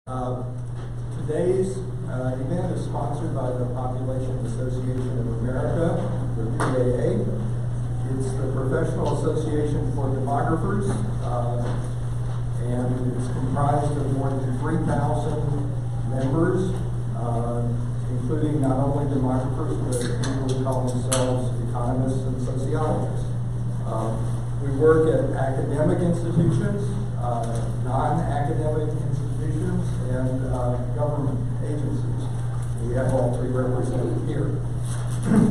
Today's event is sponsored by the Population Association of America, the PAA. It's the Professional Association for Demographers, and it's comprised of more than 3,000 members, including not only demographers, but people who call themselves economists and sociologists. We work at academic institutions, non-academic institutions, and government agencies. We have all three represented here.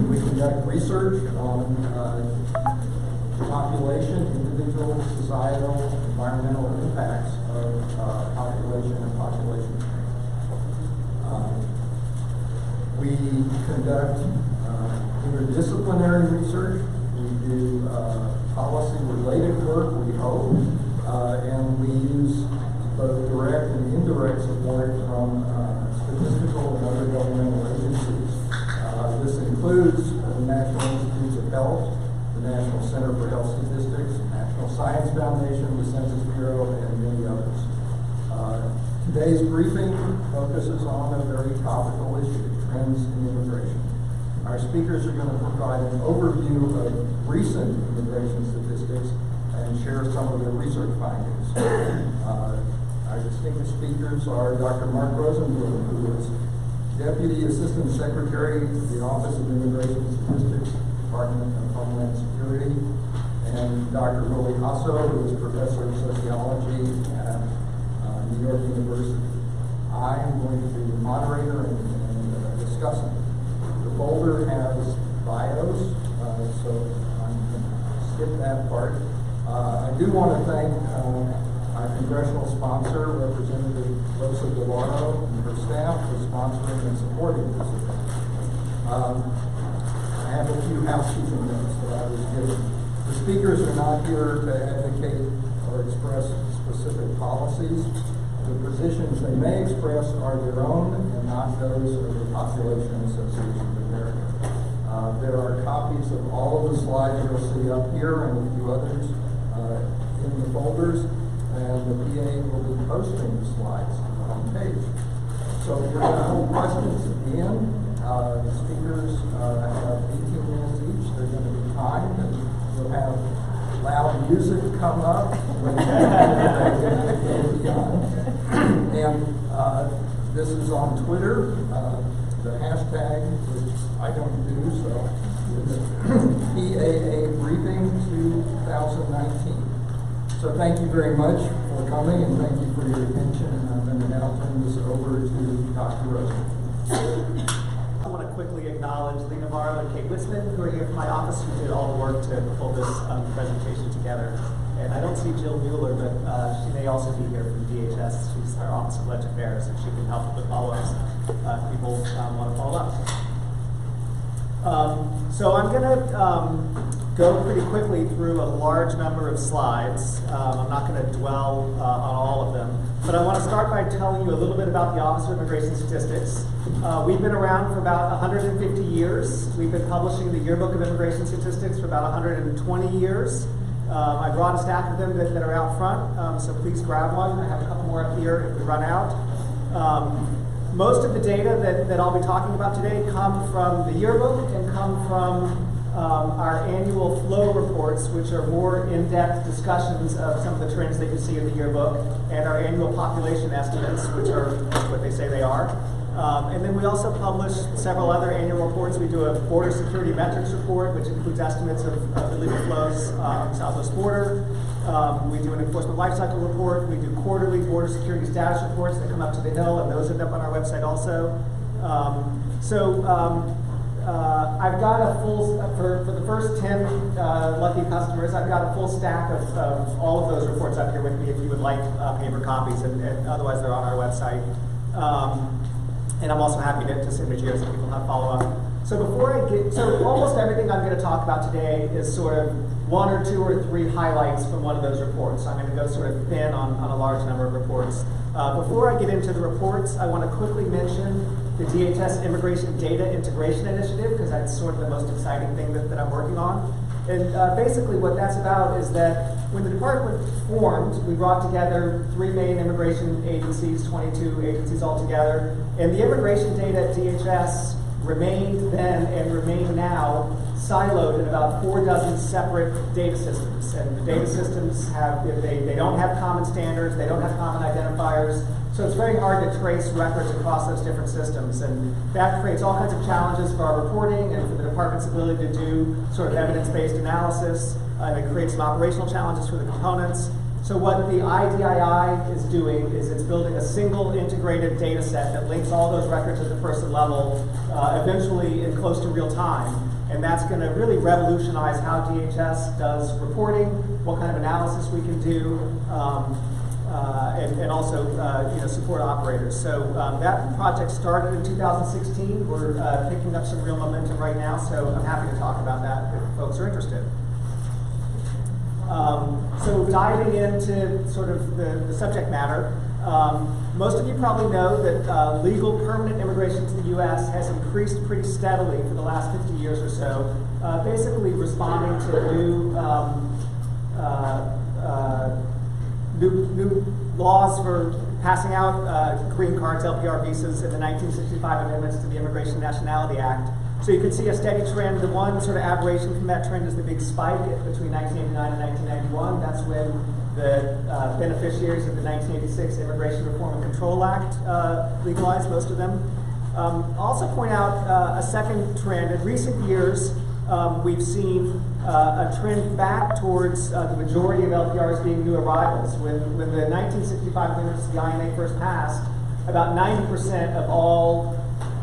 We conduct research on population, individual, societal, environmental impacts of population and population change. We conduct interdisciplinary research. We do policy-related work, we hope, and we use both direct and indirect support from statistical and other governmental agencies. This includes the National Institutes of Health, the National Center for Health Statistics, National Science Foundation, the Census Bureau, and many others. Today's briefing focuses on a very topical issue, trends in immigration. Our speakers are going to provide an overview of recent immigration statistics and share some of their research findings. Our distinguished speakers are Dr. Mark Rosenblum, who is Deputy Assistant Secretary of the Office of Immigration Statistics, Department of Homeland Security, and Dr. Willie Hasso, who is Professor of Sociology at New York University. I am going to be the moderator and discussant. The folder has bios, so I'm going to skip that part. I do want to thank our congressional sponsor, Representative Rosa DeLauro, and her staff for sponsoring and supporting this event. I have a few housekeeping notes that I was given. The speakers are not here to advocate or express specific policies. The positions they may express are their own and not those of the Population Association of America. There are copies of all of the slides you'll see up here and a few others in the folders, and the PA will be posting the slides on the page. So we're going to hold questions at the end. The speakers have 18 minutes each. There's going to be time, and we'll have loud music come up when they go beyond. And this is on Twitter. The hashtag, which I don't do, so it's PAA Briefing 2019. So thank you very much for coming, and thank you for your attention. And I'm going to now turn this over to Dr. Rosen. I want to quickly acknowledge Lee Navarro and Kate Witzman, who are here from my office, who did all the work to pull this presentation together. And I don't see Jill Mueller, but she may also be here from DHS. She's our Office of Legend Affairs, and she can help with follow-ups if people want to follow up. So I'm going to go pretty quickly through a large number of slides. I'm not going to dwell on all of them, but I want to start by telling you a little bit about the Office of Immigration Statistics. We've been around for about 150 years. We've been publishing the Yearbook of Immigration Statistics for about 120 years. I brought a stack of them that are out front, so please grab one. I have a couple more up here if we run out. Most of the data that I'll be talking about today come from the yearbook and come from our annual flow reports, which are more in-depth discussions of some of the trends that you see in the yearbook, and our annual population estimates, which are what they say they are. And then we also publish several other annual reports. We do a border security metrics report, which includes estimates of illegal flows on the southwest border. We do an enforcement lifecycle report. We do quarterly border security status reports that come up to the Hill, and those end up on our website also. I've got a full, for the first 10 lucky customers, I've got a full stack of all of those reports up here with me if you would like paper copies, and otherwise they're on our website. And I'm also happy to send materials if people have follow-up. So almost everything I'm going to talk about today is sort of one or two or three highlights from one of those reports. So I'm going to go sort of thin on a large number of reports. Before I get into the reports, I want to quickly mention the DHS Immigration Data Integration Initiative, because that's sort of the most exciting thing that I'm working on. And basically what that's about is that when the department formed, we brought together 3 main immigration agencies, 22 agencies altogether, and the immigration data at DHS remained then and remain now siloed in about 4 dozen separate data systems. And the data systems they don't have common standards, they don't have common identifiers, so it's very hard to trace records across those different systems. And that creates all kinds of challenges for our reporting and for the department's ability to do sort of evidence-based analysis. And it creates some operational challenges for the components. So what the IDII is doing is it's building a single integrated data set that links all those records at the person level, eventually in close to real time. And that's going to really revolutionize how DHS does reporting, what kind of analysis we can do, and also support operators. So that project started in 2016. We're picking up some real momentum right now, so I'm happy to talk about that if folks are interested. So diving into sort of the subject matter, most of you probably know that legal permanent immigration to the U.S. has increased pretty steadily for the last 50 years or so, basically responding to new laws for passing out green cards, LPR visas, in the 1965 amendments to the Immigration and Nationality Act. So you can see a steady trend. The one sort of aberration from that trend is the big spike between 1989 and 1991. That's when the beneficiaries of the 1986 Immigration Reform and Control Act legalized most of them. I'll also point out a second trend. In recent years, we've seen a trend back towards the majority of LPRs being new arrivals. When the 1965 amendments to the INA first passed, about 90% of all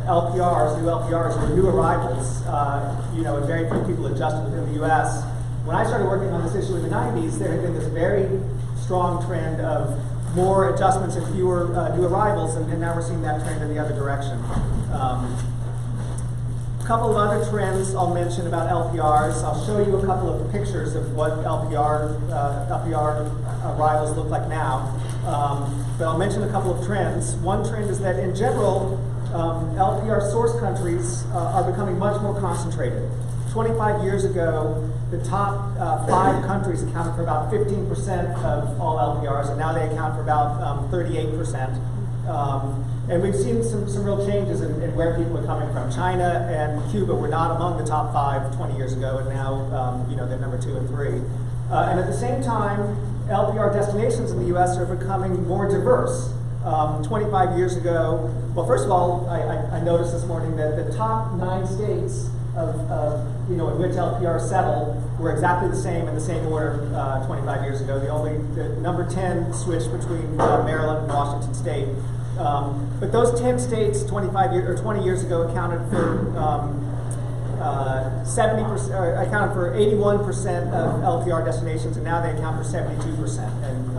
LPRs, new LPRs, were new arrivals, and very few people adjusted within the U.S. When I started working on this issue in the 90s, there had been this very strong trend of more adjustments and fewer new arrivals, and now we're seeing that trend in the other direction. A couple of other trends I'll mention about LPRs. I'll show you a couple of pictures of what LPR arrivals look like now, but I'll mention a couple of trends. One trend is that in general, LPR source countries are becoming much more concentrated. 25 years ago, the top 5 countries accounted for about 15% of all LPRs, and now they account for about 38%. And we've seen some real changes in where people are coming from. China and Cuba were not among the top 5 20 years ago, and now they're number 2 and 3. And at the same time, LPR destinations in the U.S. are becoming more diverse. 25 years ago, well, first of all, I noticed this morning that the top 9 states in which LPR settled were exactly the same in the same order 25 years ago. The number 10 switched between Maryland and Washington State. But those 10 states 20 years ago accounted for 70%, accounted for 81% of LPR destinations, and now they account for 72%, and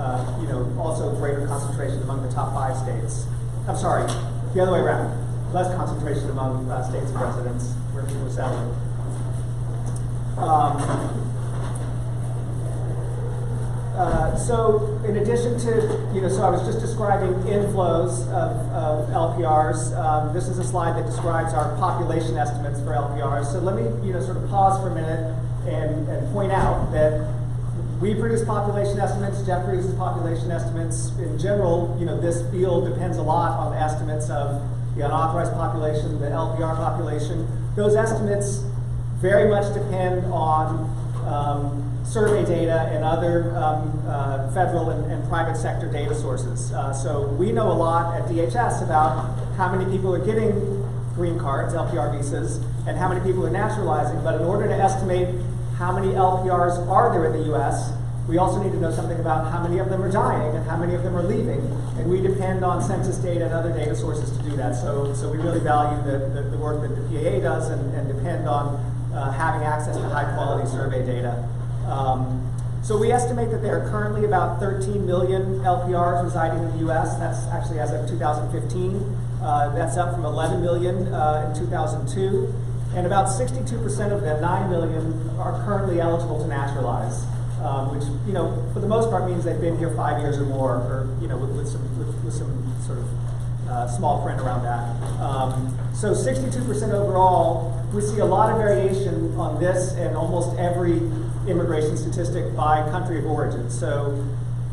also greater concentration among the top 5 states. I'm sorry, the other way around. Less concentration among states and residents where people are settling. So in addition to, so I was just describing inflows of LPRs. This is a slide that describes our population estimates for LPRs. So let me, sort of pause for a minute and point out that we produce population estimates, Jeff produces population estimates. In general, this field depends a lot on the estimates of the unauthorized population, the LPR population. Those estimates very much depend on survey data and other federal and private sector data sources. So we know a lot at DHS about how many people are getting green cards, LPR visas, and how many people are naturalizing, but in order to estimate how many LPRs are there in the US, we also need to know something about how many of them are dying and how many of them are leaving. And we depend on census data and other data sources to do that. So we really value the work that the PAA does and depend on having access to high quality survey data. So we estimate that there are currently about 13 million LPRs residing in the US. That's actually as of 2015. That's up from 11 million in 2002. And about 62% of them, 9 million, are currently eligible to naturalize, which, for the most part means they've been here 5 years or more, or, with some sort of small print around that. So 62% overall we see a lot of variation on this and almost every immigration statistic by country of origin. So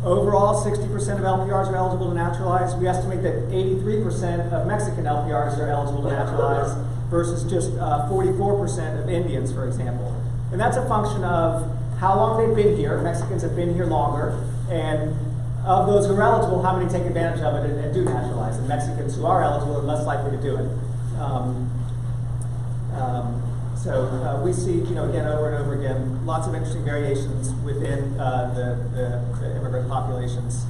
overall, 60% of LPRs are eligible to naturalize. We estimate that 83% of Mexican LPRs are eligible to naturalize versus just 44% of Indians, for example. And that's a function of how long they've been here. Mexicans have been here longer. And of those who are eligible, how many take advantage of it and do naturalize? And Mexicans who are eligible are less likely to do it. So we see, again, over and over again, lots of interesting variations within the immigrant populations.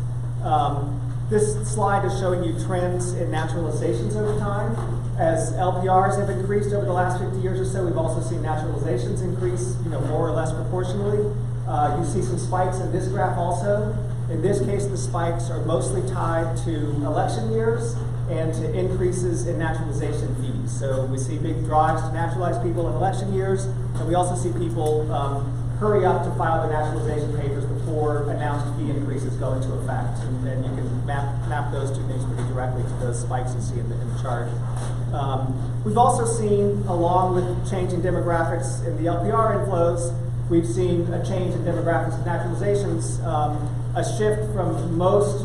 This slide is showing you trends in naturalizations over time. As LPRs have increased over the last 50 years or so, we've also seen naturalizations increase, more or less proportionally. You see some spikes in this graph also. In this case, the spikes are mostly tied to election years and to increases in naturalization fees. So we see big drives to naturalize people in election years, and we also see people hurry up to file their naturalization papers before announced fee increases go into effect. And you can map those two things pretty directly to those spikes you see in the chart. We've also seen, along with changing demographics in the LPR inflows, we've seen a change in demographics of naturalizations, a shift from most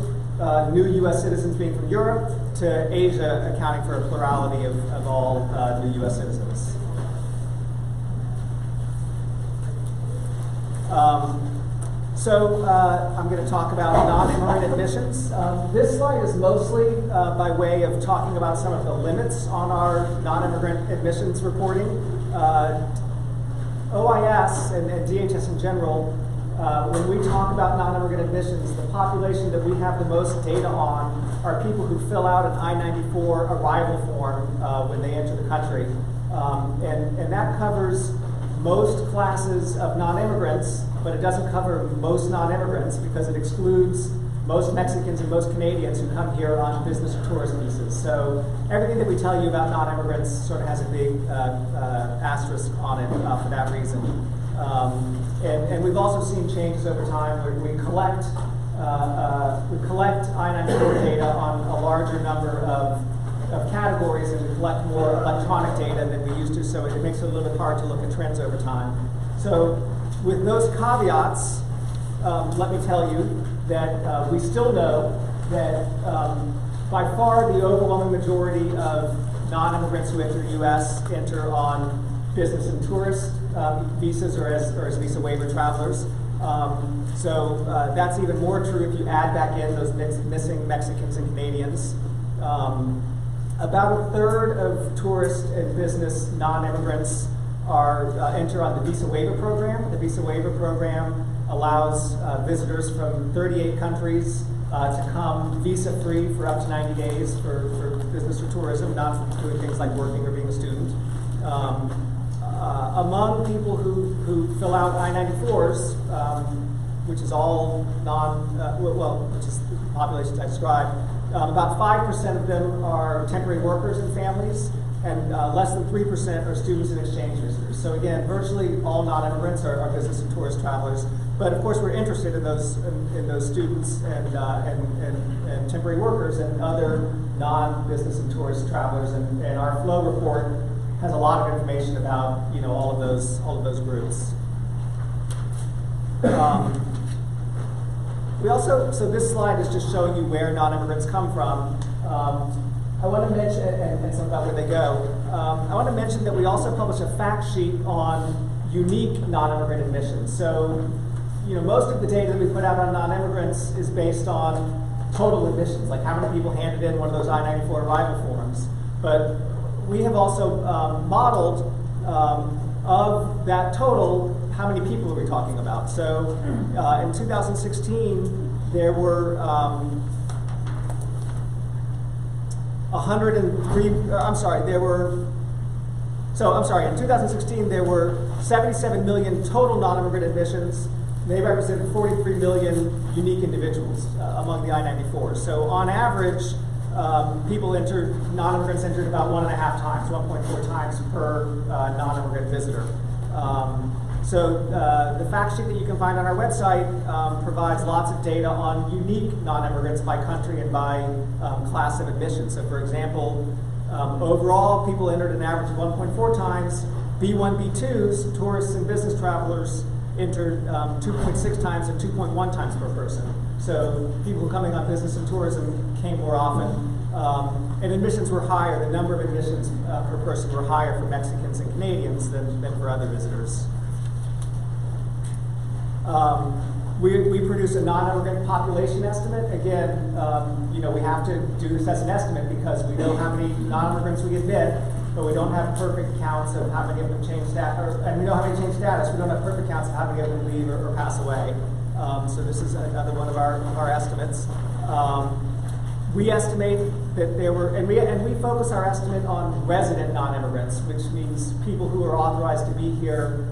new U.S. citizens being from Europe to Asia accounting for a plurality of all new U.S. citizens. I'm going to talk about non-immigrant admissions. This slide is mostly by way of talking about some of the limits on our non-immigrant admissions reporting. OIS and DHS in general, when we talk about non-immigrant admissions, the population that we have the most data on are people who fill out an I-94 arrival form when they enter the country. And that covers most classes of non-immigrants, but it doesn't cover most non-immigrants because it excludes most Mexicans and most Canadians who come here on business or tourist visas. So everything that we tell you about non-immigrants sort of has a big asterisk on it for that reason. And we've also seen changes over time where we collect I-94 data on a larger number of categories, and we collect more electronic data than we used to, so it makes it a little bit hard to look at trends over time. So with those caveats, let me tell you that we still know that by far the overwhelming majority of non-immigrants who enter the U.S. enter on business and tourist visas or as visa waiver travelers. So that's even more true if you add back in those missing Mexicans and Canadians. About a third of tourist and business non-immigrants enter on the visa waiver program. The visa waiver program allows visitors from 38 countries to come visa-free for up to 90 days for business or tourism, not for doing things like working or being a student. Among people who fill out I-94s, which is all which is the populations I described, about 5% of them are temporary workers and families, and less than 3% are students and exchange visitors. So again, virtually all non-immigrants are business and tourist travelers. But of course, we're interested in those students and temporary workers and other non-business and tourist travelers. And our flow report has a lot of information about all of those groups. We also, so this slide is just showing you where non-immigrants come from. I want to mention, and some about where they go. I want to mention that we also publish a fact sheet on unique non-immigrant admissions. So, most of the data that we put out on non-immigrants is based on total admissions, like how many people handed in one of those I-94 arrival forms. But we have also modeled of that total, how many people are we talking about? So in 2016, there were in 2016, there were 77 million total non-immigrant admissions. They represented 43 million unique individuals among the I-94s. So on average, non-immigrants entered about 1.5 times, 1.4 times per non-immigrant visitor. So the fact sheet that you can find on our website provides lots of data on unique non-immigrants by country and by class of admission. So for example, Overall, people entered an average of 1.4 times. B1, B2s, tourists and business travelers, entered 2.6 times and 2.1 times per person. So people coming on business and tourism came more often. And admissions were higher. The number of admissions per person were higher for Mexicans and Canadians than for other visitors. We produce a non-immigrant population estimate. Again, we have to do this as an estimate because we know how many non-immigrants we admit, but we don't have perfect counts of how many of them change status, and we know how many change status. We don't have perfect counts of how many of them leave or pass away. So this is another one of our estimates. We estimate that there were, and we focus our estimate on resident non-immigrants, which means people who are authorized to be here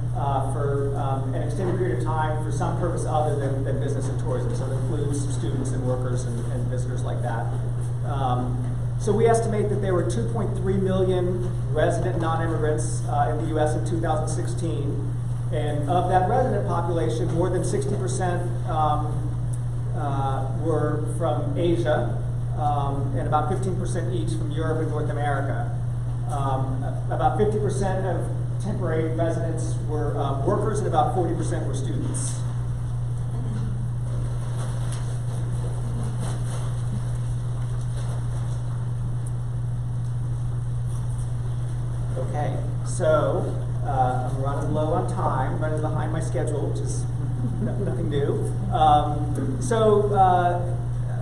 for an extended period of time for some purpose other than business and tourism. So it includes students and workers and visitors like that. So we estimate that there were 2.3 million resident non-immigrants in the U.S. in 2016. And of that resident population, more than 60% were from Asia, and about 15% each from Europe and North America. About 50% of temporary residents were workers, and about 40% were students. Okay, so I'm running low on time, running behind my schedule, which is nothing new.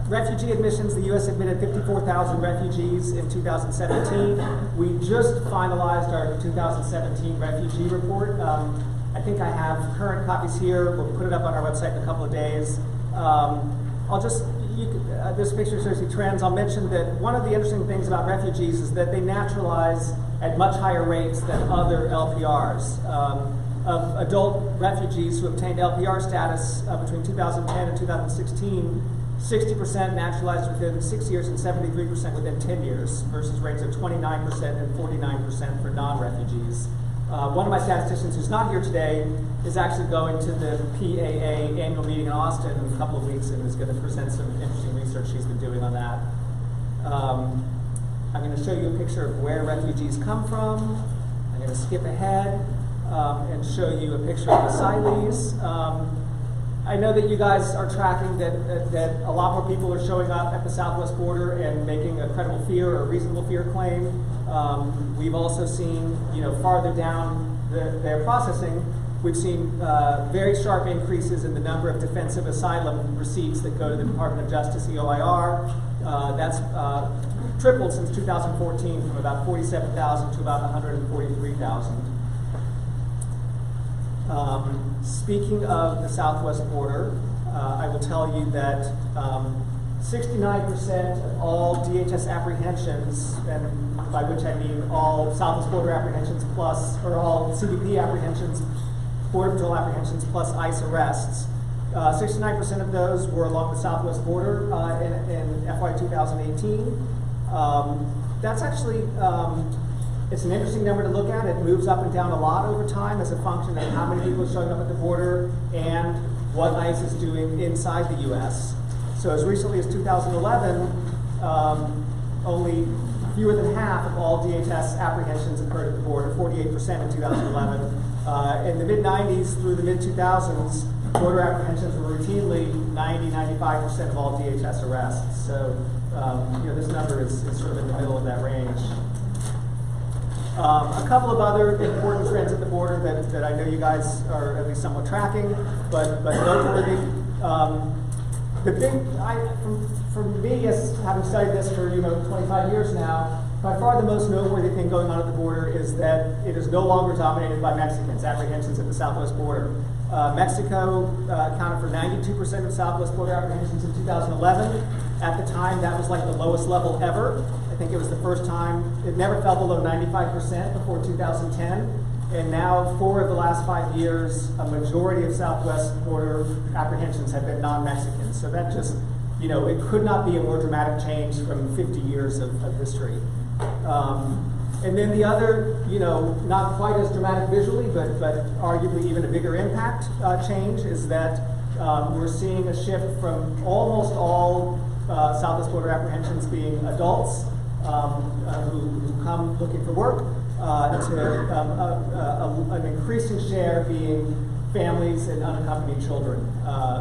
Refugee admissions, the U.S. admitted 54,000 refugees in 2017. We just finalized our 2017 refugee report. I think I have current copies here. We'll put it up on our website in a couple of days. This picture shows you trends. I'll mention that one of the interesting things about refugees is that they naturalize at much higher rates than other LPRs. Of adult refugees who obtained LPR status between 2010 and 2016, 60% naturalized within 6 years and 73% within 10 years, versus rates of 29% and 49% for non-refugees. One of my statisticians who's not here today is actually going to the PAA annual meeting in Austin in a couple of weeks and is going to present some interesting research she's been doing on that. I'm going to show you a picture of where refugees come from. I'm going to skip ahead and show you a picture of asylees. I know that you guys are tracking that a lot more people are showing up at the southwest border and making a credible fear or a reasonable fear claim. We've also seen, farther down their processing, we've seen very sharp increases in the number of defensive asylum receipts that go to the Department of Justice, EOIR. That's tripled since 2014 from about 47,000 to about 143,000. Speaking of the southwest border, I will tell you that 69% of all DHS apprehensions, and by which I mean all southwest border apprehensions plus, or all CBP apprehensions, Border Patrol apprehensions plus ICE arrests, 69% of those were along the southwest border in FY 2018. That's actually, it's an interesting number to look at. It moves up and down a lot over time as a function of how many people are showing up at the border and what ICE is doing inside the U.S. So as recently as 2011, only fewer than half of all DHS apprehensions occurred at the border, 48% in 2011. In the mid-90s through the mid-2000s, border apprehensions were routinely 90–95% of all DHS arrests. So this number is sort of in the middle of that range. A couple of other important trends at the border that I know you guys are at least somewhat tracking, but noteworthy. The big, for me, as having studied this for 25 years now, by far the most noteworthy thing going on at the border is that it is no longer dominated by Mexicans, apprehensions at the southwest border. Mexico accounted for 92% of southwest border apprehensions in 2011. At the time, that was like the lowest level ever. I think it was the first time, it never fell below 95% before 2010. And now, 4 of the last 5 years, a majority of southwest border apprehensions have been non-Mexican. So that just, it could not be a more dramatic change from 50 years of history. And then the other, not quite as dramatic visually, but arguably even a bigger impact change is that we're seeing a shift from almost all southwest border apprehensions being adults who come looking for work, to an increasing share being families and unaccompanied children.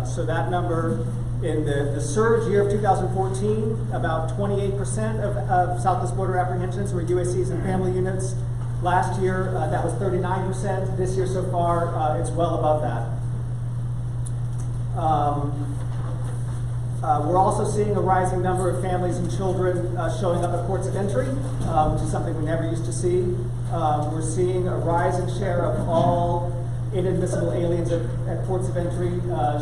So that number in the surge year of 2014, about 28% of southwest border apprehensions were UACs and family units. Last year, that was 39%. This year so far, it's well above that. We're also seeing a rising number of families and children showing up at ports of entry, which is something we never used to see. We're seeing a rising share of all inadmissible aliens at ports of entry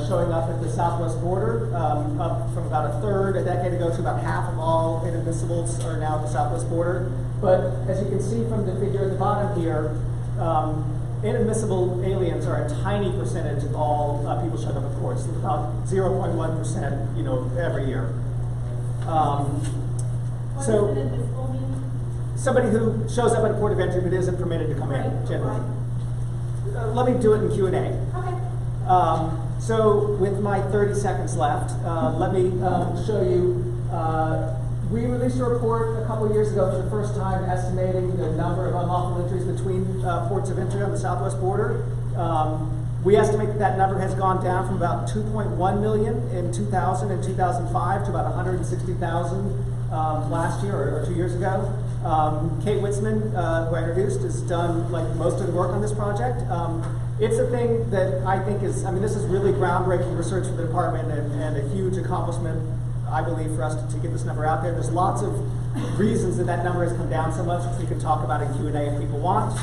showing up at the southwest border, up from about a third a decade ago to about half of all inadmissibles are now at the southwest border. But as you can see from the figure at the bottom here, inadmissible aliens are a tiny percentage of all people showing up at ports, about 0.1%, every year. What does inadmissible mean? Somebody who shows up at a port of entry but isn't permitted to come in, generally. Let me do it in Q&A. Okay. So with my 30 seconds left, let me show you, we released a report a couple of years ago for the first time estimating the number of unlawful entries between ports of entry on the southwest border. We estimate that number has gone down from about 2.1 million in 2000 and 2005 to about 160,000 last year or 2 years ago. Kate Witzman, who I introduced, has done most of the work on this project. It's a thing that I think is, this is really groundbreaking research for the department and a huge accomplishment, I believe, for us to get this number out there. There's lots of reasons that number has come down so much, which we can talk about in Q&A if people want.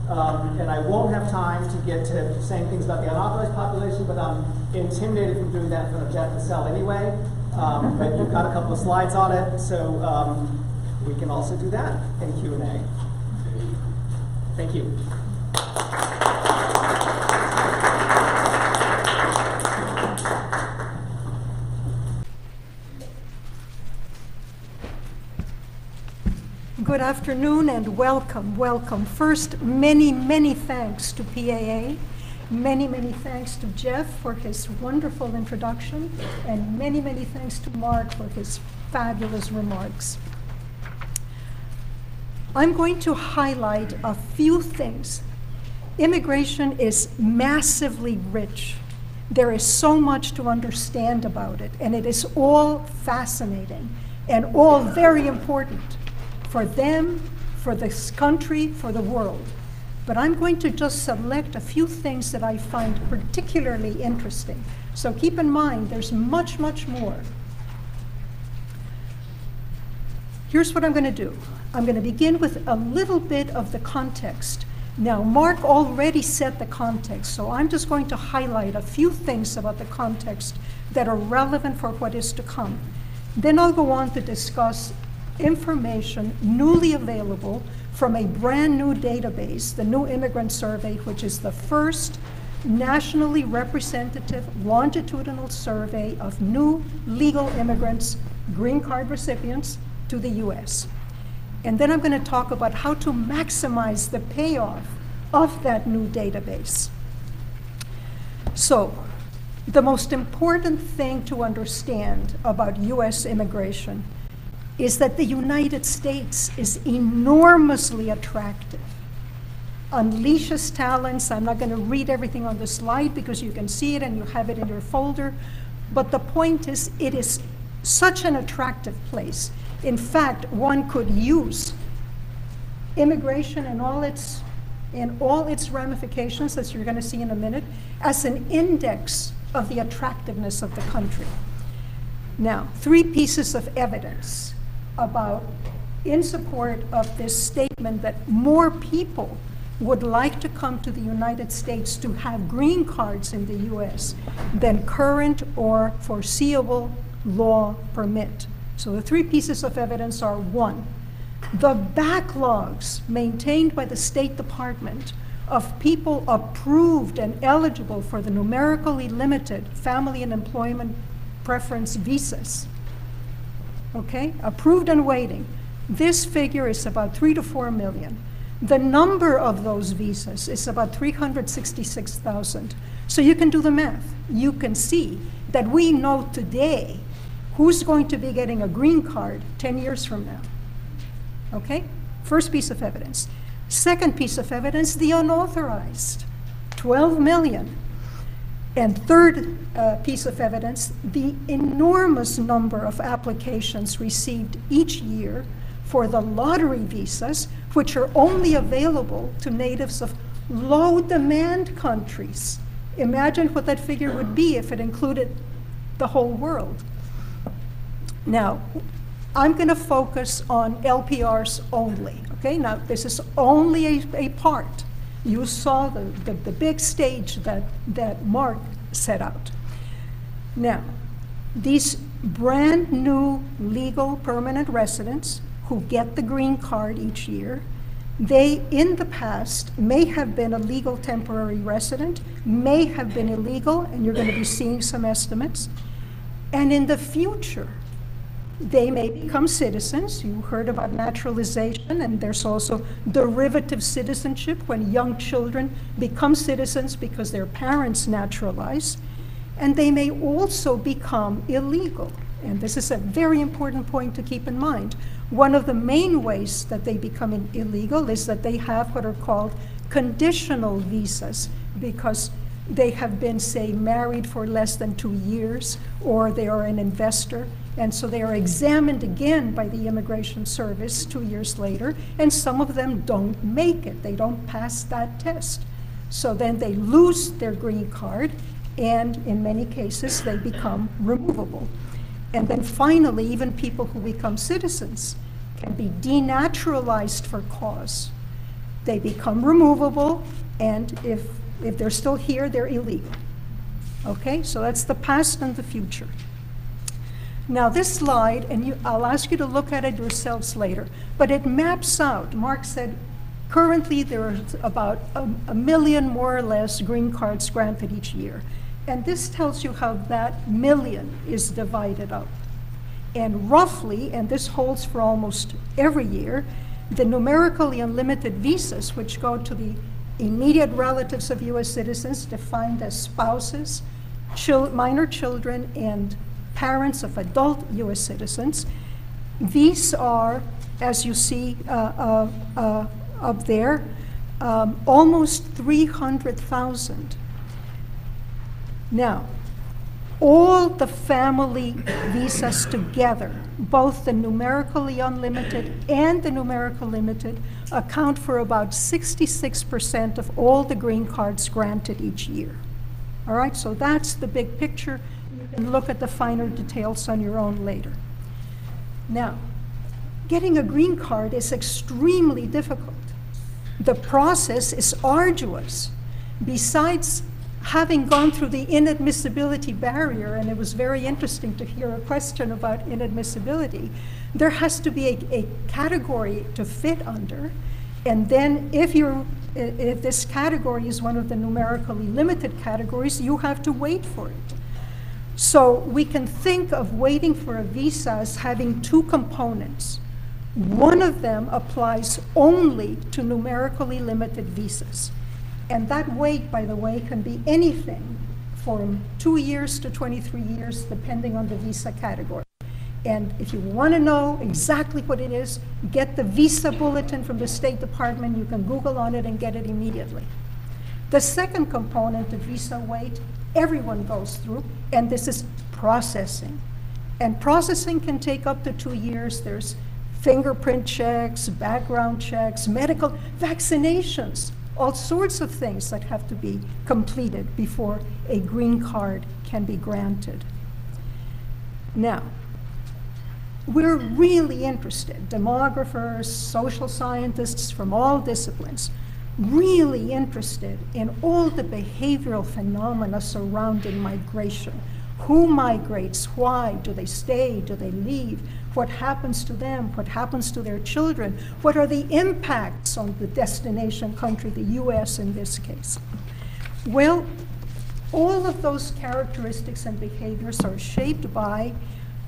And I won't have time to get to saying things about the unauthorized population, but I'm intimidated from doing that in front of Jeff Cassell anyway. But you've got a couple of slides on it, so we can also do that in Q&A. Thank you. Good afternoon and welcome, welcome. First, many, many thanks to PAA. Many, many thanks to Jeff for his wonderful introduction, and many, many thanks to Mark for his fabulous remarks. I'm going to highlight a few things. Immigration is massively rich. There is so much to understand about it, and it is all fascinating and all very important for them, for this country, for the world. But I'm going to just select a few things that I find particularly interesting. So keep in mind, there's much, much more. Here's what I'm going to do. I'm going to begin with a little bit of the context. Now, Mark already set the context, so I'm just going to highlight a few things about the context that are relevant for what is to come. Then I'll go on to discuss information newly available from a brand new database, the New Immigrant Survey, which is the first nationally representative longitudinal survey of new legal immigrants, green card recipients to the US. And then I'm going to talk about how to maximize the payoff of that new database. So, the most important thing to understand about US immigration is that the United States is enormously attractive, unleashes talents. I'm not going to read everything on the slide because you can see it and you have it in your folder. But the point is, it is such an attractive place. In fact, one could use immigration and all its ramifications, as you're going to see in a minute, as an index of the attractiveness of the country. Now, 3 pieces of evidence in support of this statement that more people would like to come to the United States to have green cards in the US than current or foreseeable law permit. So the 3 pieces of evidence are: 1, the backlogs maintained by the State Department of people approved and eligible for the numerically limited family and employment preference visas. Okay, approved and waiting. This figure is about 3 to 4 million. The number of those visas is about 366,000. So you can do the math. You can see that we know today who's going to be getting a green card 10 years from now. Okay? First piece of evidence. Second piece of evidence, the unauthorized, 12 million. And third piece of evidence, the enormous number of applications received each year for the lottery visas, which are only available to natives of low-demand countries. Imagine what that figure would be if it included the whole world. Now, I'm going to focus on LPRs only. Okay, now this is only a part. You saw the big stage that Mark set out. Now, these brand new legal permanent residents who get the green card each year, they in the past may have been a legal temporary resident, may have been illegal, and you're going to be seeing some estimates. And in the future, they may become citizens. You heard about naturalization, and there's also derivative citizenship when young children become citizens because their parents naturalize. And they may also become illegal. And this is a very important point to keep in mind. One of the main ways that they become illegal is that they have what are called conditional visas, because they have been, say, married for less than 2 years, or they are an investor, and so they are examined again by the Immigration Service 2 years later, and some of them don't make it. They don't pass that test. So then they lose their green card, and in many cases, they become removable. And then finally, even people who become citizens can be denaturalized for cause. They become removable, and if they're still here, they're illegal. Okay, so that's the past and the future. Now this slide, and I'll ask you to look at it yourselves later, but it maps out. Mark said currently there are about a million more or less green cards granted each year. And this tells you how that million is divided up. And roughly, and this holds for almost every year, the numerically unlimited visas, which go to the immediate relatives of US citizens defined as spouses, minor children, and parents of adult US citizens. These are, as you see up there, almost 300,000. Now, all the family visas together, both the numerically unlimited and the numerical limited, account for about 66% of all the green cards granted each year. All right, so that's the big picture. You can look at the finer details on your own later. Now, getting a green card is extremely difficult. The process is arduous. Besides having gone through the inadmissibility barrier, and it was very interesting to hear a question about inadmissibility, there has to be a category to fit under, and then if this category is one of the numerically limited categories, you have to wait for it. So we can think of waiting for a visa as having two components. One of them applies only to numerically limited visas. And that wait, by the way, can be anything from 2 years to 23 years, depending on the visa category. And if you want to know exactly what it is, get the visa bulletin from the State Department. You can Google on it and get it immediately. The second component of visa wait, everyone goes through, and this is processing. And processing can take up to 2 years. There's fingerprint checks, background checks, medical, vaccinations, all sorts of things that have to be completed before a green card can be granted. Now, we're really interested, demographers, social scientists from all disciplines, really interested in all the behavioral phenomena surrounding migration. Who migrates? Why? Do they stay? Do they leave? What happens to them? What happens to their children? What are the impacts on the destination country, the US in this case? Well, all of those characteristics and behaviors are shaped by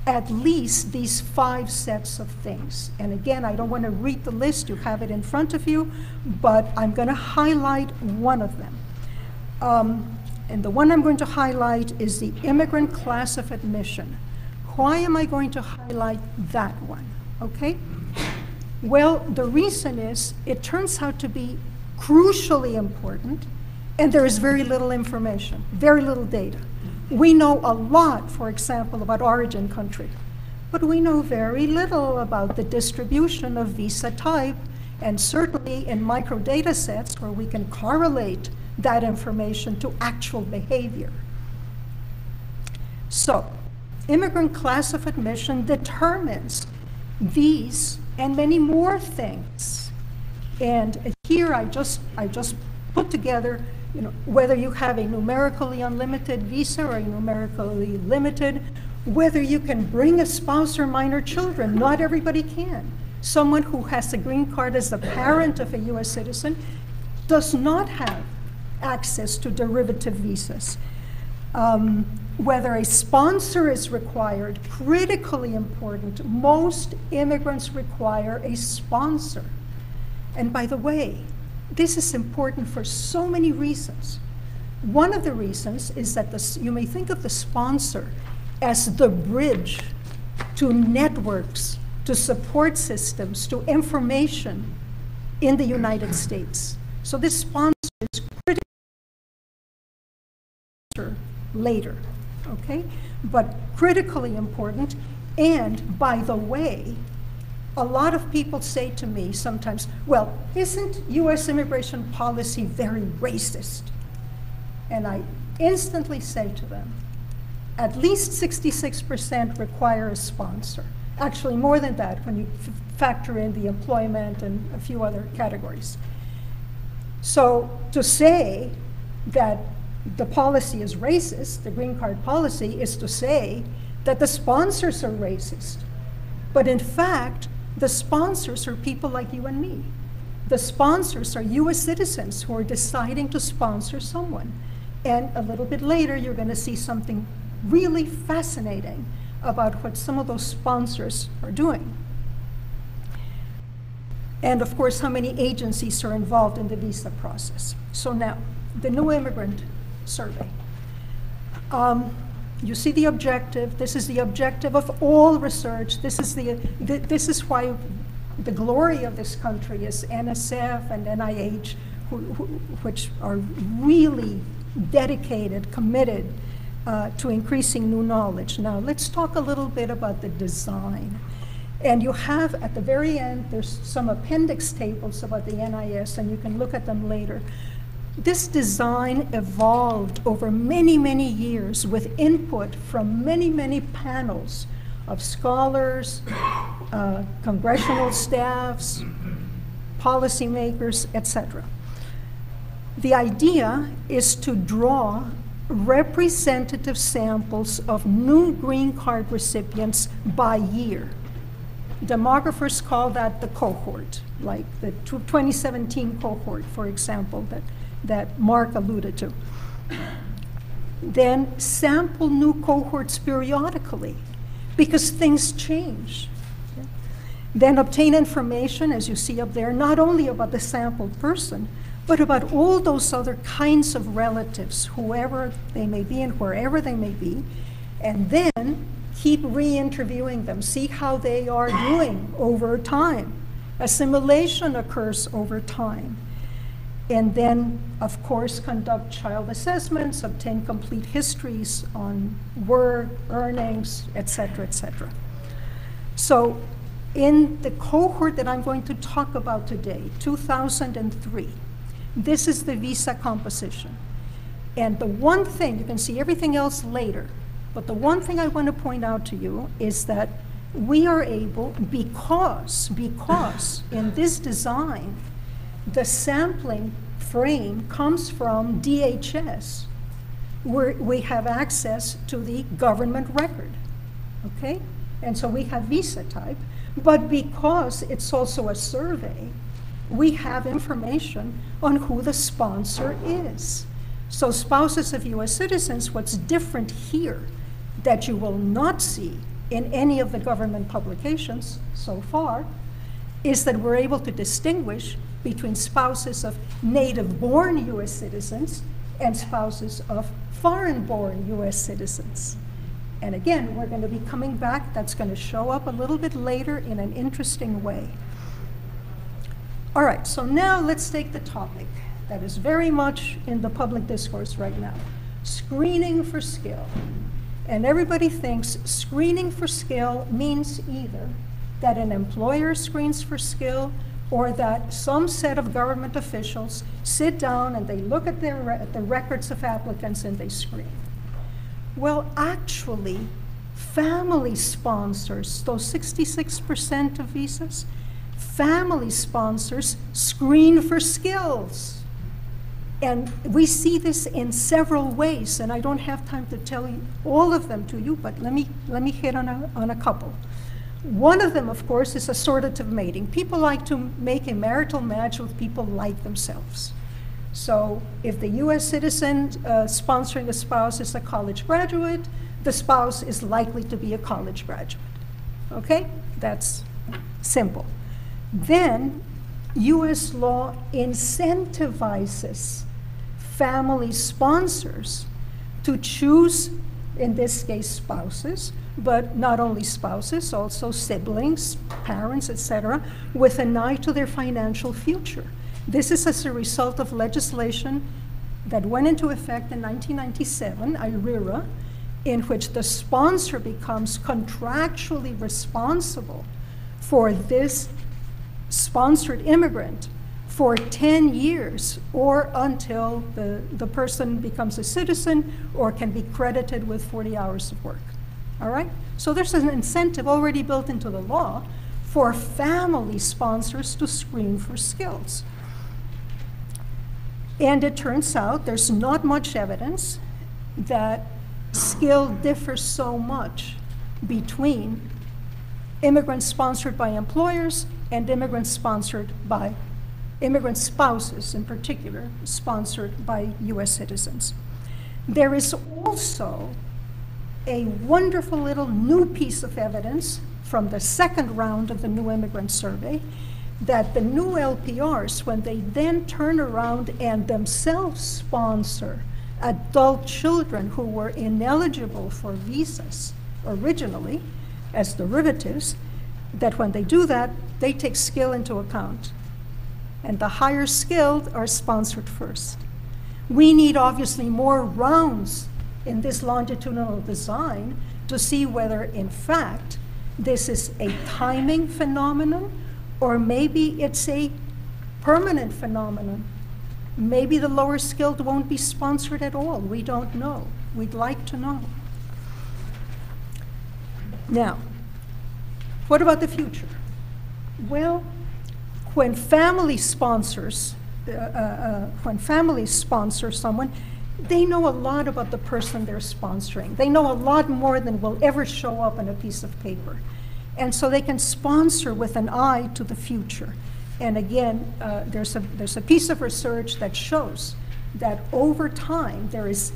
at least these 5 sets of things. And again, I don't want to read the list, you have it in front of you, but I'm going to highlight one of them. And the one I'm going to highlight is the immigrant class of admission. Why am I going to highlight that one? Okay? Well, the reason is it turns out to be crucially important, and there is very little information, very little data. We know a lot, for example, about origin country, but we know very little about the distribution of visa type, and certainly in micro data sets where we can correlate that information to actual behavior. So, immigrant class of admission determines these and many more things. And here I just put together, whether you have a numerically unlimited visa or a numerically limited, whether you can bring a spouse or minor children. Not everybody can. Someone who has a green card as the parent of a US citizen does not have access to derivative visas. Whether a sponsor is required, critically important. Most immigrants require a sponsor. And by the way, this is important for so many reasons. One of the reasons is that you may think of the sponsor as the bridge to networks, to support systems, to information in the United States. So this sponsor is critical later, okay? But critically important. And by the way, a lot of people say to me sometimes, well, isn't US immigration policy very racist? And I instantly say to them, at least 66% require a sponsor. Actually, more than that when you factor in the employment and a few other categories. So to say that the policy is racist, the green card policy, is to say that the sponsors are racist. But in fact, the sponsors are people like you and me. The sponsors are US citizens who are deciding to sponsor someone. And a little bit later, you're going to see something really fascinating about what some of those sponsors are doing. And of course, how many agencies are involved in the visa process. So now, the new immigrant survey. You see the objective. This is the objective of all research. This is why the glory of this country is NSF and NIH, which are really dedicated, committed to increasing new knowledge. Now, let's talk a little bit about the design. And you have, at the very end, there's some appendix tables about the NIS, and you can look at them later. This design evolved over many, many years with input from many, many panels of scholars, congressional staffs, policymakers, etc. The idea is to draw representative samples of new green card recipients by year. Demographers call that the cohort, like the 2017 cohort, for example, that Mark alluded to. Then sample new cohorts periodically, because things change. Then obtain information, as you see up there, not only about the sampled person, but about all those other kinds of relatives, whoever they may be and wherever they may be, and then keep re-interviewing them, see how they are doing over time. Assimilation occurs over time. And then, of course, conduct child assessments, obtain complete histories on work, earnings, et cetera, et cetera. So in the cohort that I'm going to talk about today, 2003, this is the visa composition. And the one thing, you can see everything else later, but the one thing I want to point out to you is that we are able, because in this design, the sampling frame comes from DHS, where we have access to the government record, okay? And so we have visa type, but because it's also a survey, we have information on who the sponsor is. So spouses of US citizens, what's different here that you will not see in any of the government publications so far is that we're able to distinguish between spouses of native-born US citizens and spouses of foreign-born US citizens. And again, we're going to be coming back. That's going to show up a little bit later in an interesting way. All right, so now let's take the topic that is very much in the public discourse right now, screening for skill. And everybody thinks screening for skill means either that an employer screens for skill or that some set of government officials sit down and they look at the records of applicants and they screen. Well, actually, family sponsors, those 66% of visas, family sponsors screen for skills. And we see this in several ways, and I don't have time to tell you all of them to you, but let me hit on a couple. One of them, of course, is assortative mating. People like to make a marital match with people like themselves. So if the US citizen sponsoring a spouse is a college graduate, the spouse is likely to be a college graduate. Okay? That's simple. Then US law incentivizes family sponsors to choose, in this case, spouses, but not only spouses, also siblings, parents, etc., with an eye to their financial future. This is as a result of legislation that went into effect in 1997, IRERA, in which the sponsor becomes contractually responsible for this sponsored immigrant for 10 years or until the person becomes a citizen or can be credited with 40 hours of work. All right? So there's an incentive already built into the law for family sponsors to screen for skills. And it turns out there's not much evidence that skill differs so much between immigrants sponsored by employers and immigrant spouses in particular, sponsored by US citizens. There is also a wonderful little new piece of evidence from the second round of the new immigrant survey that the new LPRs, when they then turn around and themselves sponsor adult children who were ineligible for visas originally as derivatives, that when they do that, they take skill into account. And the higher skilled are sponsored first. We need obviously more rounds in this longitudinal design to see whether in fact this is a timing phenomenon or maybe it's a permanent phenomenon. Maybe the lower skilled won't be sponsored at all. We don't know. We'd like to know. Now, what about the future? Well, when families sponsor someone, they know a lot about the person they're sponsoring. They know a lot more than will ever show up on a piece of paper. And so they can sponsor with an eye to the future. And again, there's a piece of research that shows that over time there is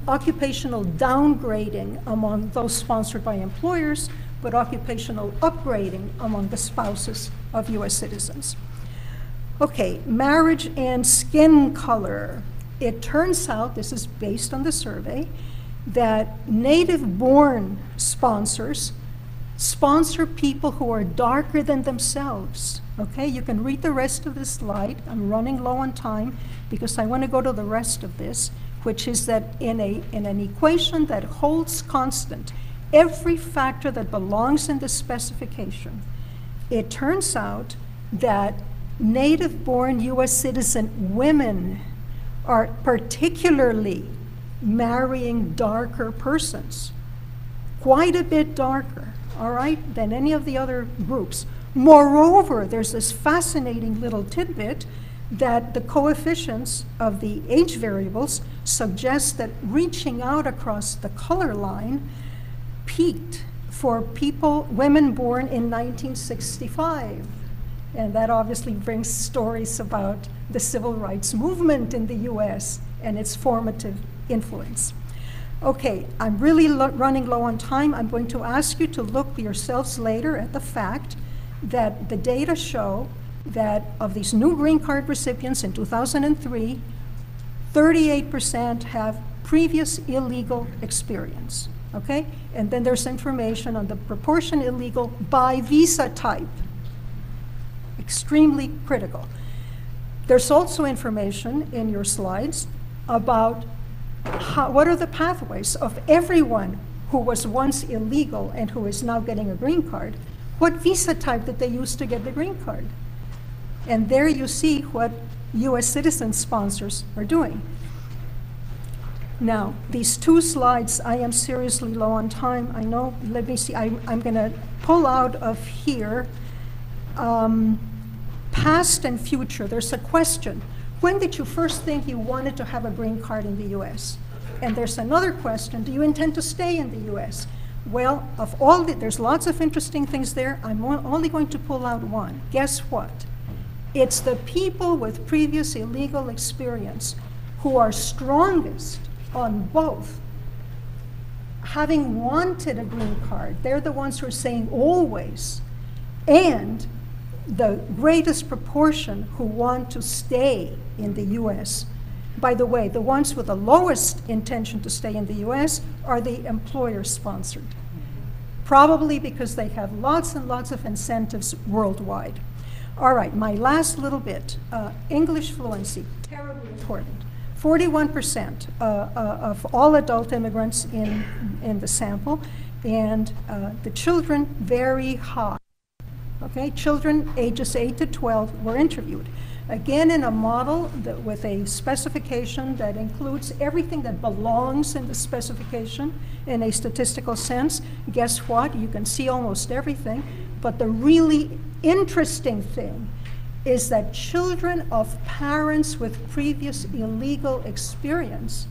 occupational downgrading among those sponsored by employers, but occupational upgrading among the spouses of US citizens. Okay, marriage and skin color. It turns out, this is based on the survey, that native-born sponsors sponsor people who are darker than themselves. Okay, you can read the rest of this slide. I'm running low on time because I want to go to the rest of this, which is that in an equation that holds constant every factor that belongs in the specification, it turns out that native-born US citizen women are particularly marrying darker persons, quite a bit darker, all right, than any of the other groups. Moreover, there's this fascinating little tidbit that the coefficients of the age variables suggest that reaching out across the color line peaked for women born in 1965. And that obviously brings stories about the civil rights movement in the US and its formative influence. Okay, I'm really running low on time. I'm going to ask you to look yourselves later at the fact that the data show that of these new green card recipients in 2003, 38% have previous illegal experience, okay? And then there's information on the proportion illegal by visa type. extremely critical. There's also information in your slides about what are the pathways of everyone who was once illegal and who is now getting a green card. What visa type did they use to get the green card? And there you see what US citizen sponsors are doing. Now, these two slides, I am seriously low on time. I know, let me see, I'm gonna pull out of here past and future. There's a question. When did you first think you wanted to have a green card in the US? And there's another question, do you intend to stay in the US? Well, of all there's lots of interesting things there. I'm only going to pull out one. Guess what? It's the people with previous illegal experience who are strongest on both. Having wanted a green card, they're the ones who are saying always, and the greatest proportion who want to stay in the US. By the way, the ones with the lowest intention to stay in the US are the employer-sponsored, probably because they have lots and lots of incentives worldwide. All right, my last little bit, English fluency, terribly important. 41% of all adult immigrants in the sample, and the children very high. Okay, children ages 8 to 12 were interviewed. Again, in a model with a specification that includes everything that belongs in the specification in a statistical sense. Guess what? You can see almost everything, but the really interesting thing is that children of parents with previous illegal experience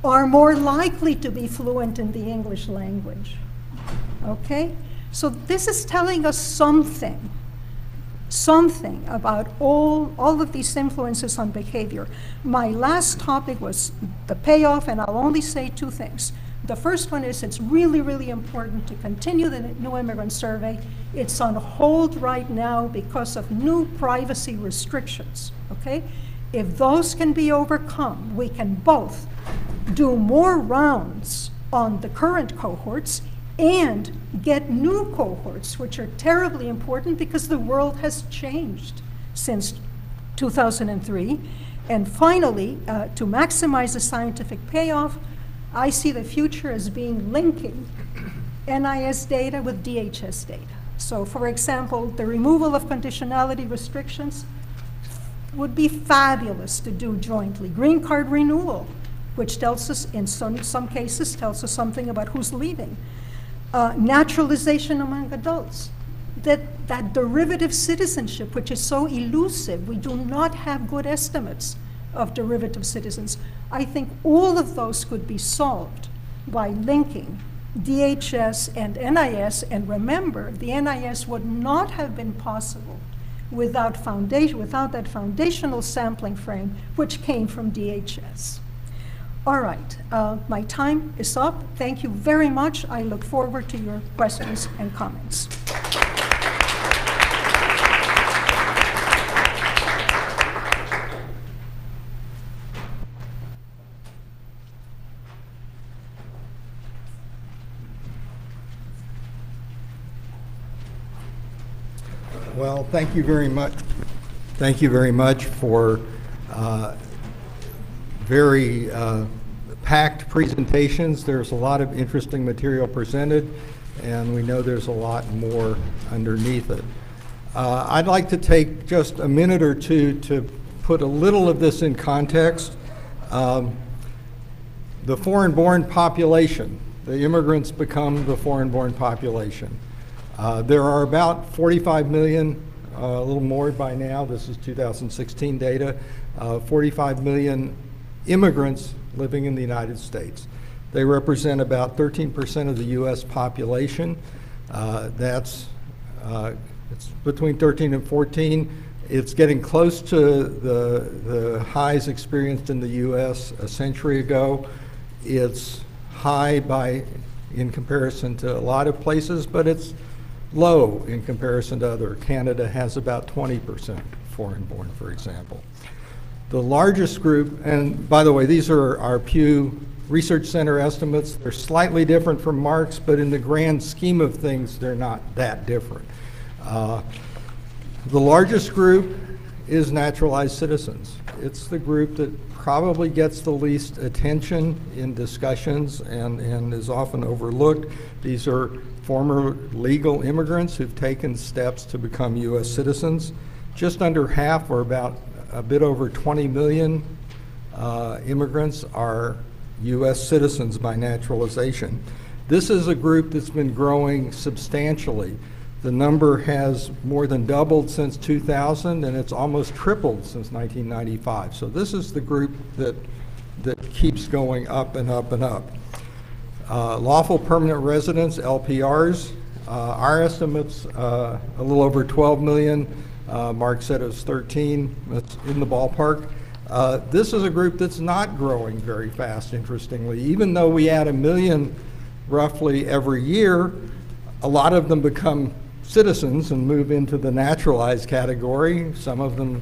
are more likely to be fluent in the English language. Okay? So this is telling us something about all of these influences on behavior. My last topic was the payoff, and I'll only say two things. The first one is it's really, really important to continue the New Immigrant Survey. It's on hold right now because of new privacy restrictions, okay? If those can be overcome, we can both do more rounds on the current cohorts and get new cohorts, which are terribly important because the world has changed since 2003. And finally, to maximize the scientific payoff, I see the future as being linking NIS data with DHS data. So for example, the removal of conditionality restrictions would be fabulous to do jointly. Green card renewal, which tells us, in some cases, tells us something about who's leaving. Naturalization among adults. That derivative citizenship, which is so elusive, we do not have good estimates of derivative citizens. I think all of those could be solved by linking DHS and NIS, and remember, the NIS would not have been possible without that foundational sampling frame, which came from DHS. All right, my time is up. Thank you very much. I look forward to your questions and comments. Well, thank you very much. Thank you very much for very packed presentations. There's a lot of interesting material presented, and we know there's a lot more underneath it. I'd like to take just a minute or two to put a little of this in context. The foreign-born population, the immigrants become the foreign-born population. There are about 45 million, a little more by now, this is 2016 data, 45 million immigrants living in the United States. They represent about 13% of the US population. It's between 13 and 14. It's getting close to the highs experienced in the US a century ago. It's high in comparison to a lot of places, but it's low in comparison to other. Canada has about 20% foreign-born, for example. The largest group, and by the way, these are our Pew Research Center estimates. They're slightly different from Mark's, but in the grand scheme of things, they're not that different. The largest group is naturalized citizens. It's the group that probably gets the least attention in discussions and is often overlooked. These are former legal immigrants who've taken steps to become U.S. citizens. Just under half, or about a bit over 20 million immigrants, are U.S. citizens by naturalization. This is a group that's been growing substantially. The number has more than doubled since 2000, and it's almost tripled since 1995. So this is the group that keeps going up and up and up. Lawful permanent residents, LPRs, our estimates a little over 12 million. Mark said it was 13. That's in the ballpark. This is a group that's not growing very fast, interestingly. Even though we add 1 million roughly every year, a lot of them become citizens and move into the naturalized category. Some of them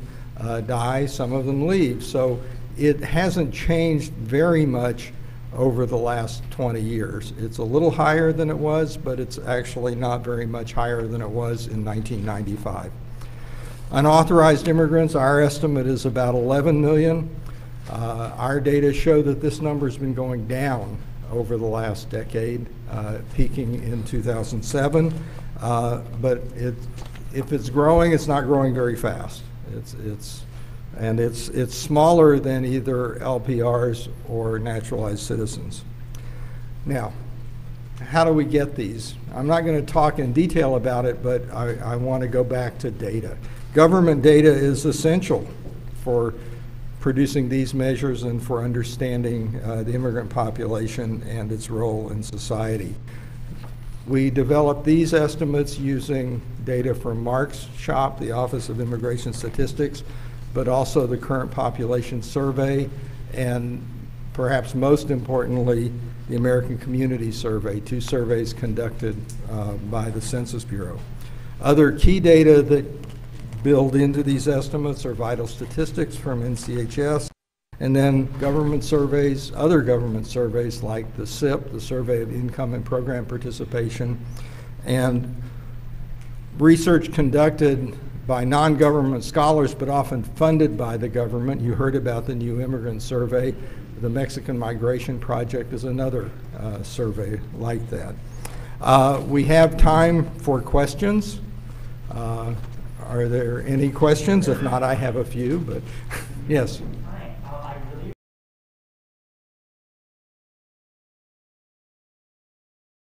die, some of them leave. So it hasn't changed very much over the last 20 years. It's a little higher than it was, but it's actually not very much higher than it was in 1995. Unauthorized immigrants, our estimate is about 11 million. Our data show that this number's been going down over the last decade, peaking in 2007. But if it's growing, it's not growing very fast. It's smaller than either LPRs or naturalized citizens. Now, how do we get these? I'm not going to talk in detail about it, but I want to go back to data. Government data is essential for producing these measures and for understanding the immigrant population and its role in society. We developed these estimates using data from Mark's shop, the Office of Immigration Statistics, but also the Current Population Survey, and perhaps most importantly, the American Community Survey, 2 surveys conducted by the Census Bureau. Other key data that build into these estimates are vital statistics from NCHS, and then government surveys, other government surveys like the SIP, the Survey of Income and Program Participation, and research conducted by non-government scholars, but often funded by the government. You heard about the New Immigrant Survey. The Mexican Migration Project is another survey like that. We have time for questions. Are there any questions? If not, I have a few, but yes.